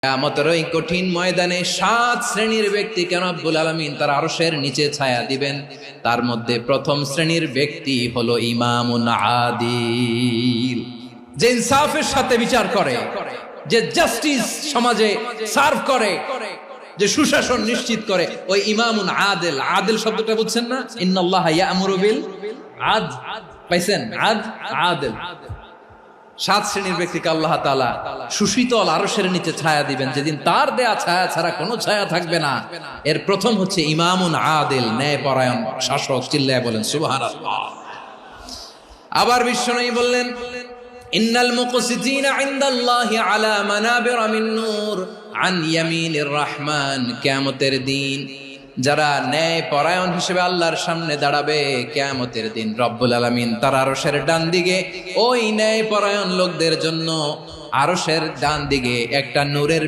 কিয়ামতের ওই কঠিন ময়দানে 7 শ্রেণীর ব্যক্তিকে রব্বুল আলামিন তার আরশের নিচে ছায়া দিবেন। তার মধ্যে প্রথম শ্রেণীর ব্যক্তি হলো ইমামুন আদিল, যে ইনসাফের সাথে বিচার করে, যে জাস্টিস সমাজে সার্ভ করে, যে সুশাসন নিশ্চিত করে, ওই ইমামুন আদিল। আদিল শব্দটা বুঝছেন না? ইন্নাল্লাহা ইয়া'মুরু বিল আদল, পাইছেন? আদিল। 7 শ্রেণীর ব্যক্তিকে আল্লাহ তাআলা সুশীতল আরশের নিচে ছায়া দিবেন, যেদিন তার দেয়া ছায়া ছাড়া কোনো ছায়া থাকবে না। এর প্রথম হচ্ছে ইমামুন আদিল, ন্যায়পরায়ণ শাসক। চিল্লায় বলেন সুবহানাল্লাহ। আবার বিশ্বনবী বললেন, ইন্নাল মুকসিতিনা ইনদাল্লাহি আলা মানাবিরা মিন নূর আন ইয়ামিনির রহমান। কিয়ামতের দিন যারা ন্যায় পরায়ণ হিসেবে আল্লাহর সামনে দাঁড়াবে, কিয়ামতের দিন রব্বুল আলামিন তার আরশের ডান দিকে ওই ন্যায় পরায়ণ লোকদের জন্য আরশের ডান দিকে একটা নূরের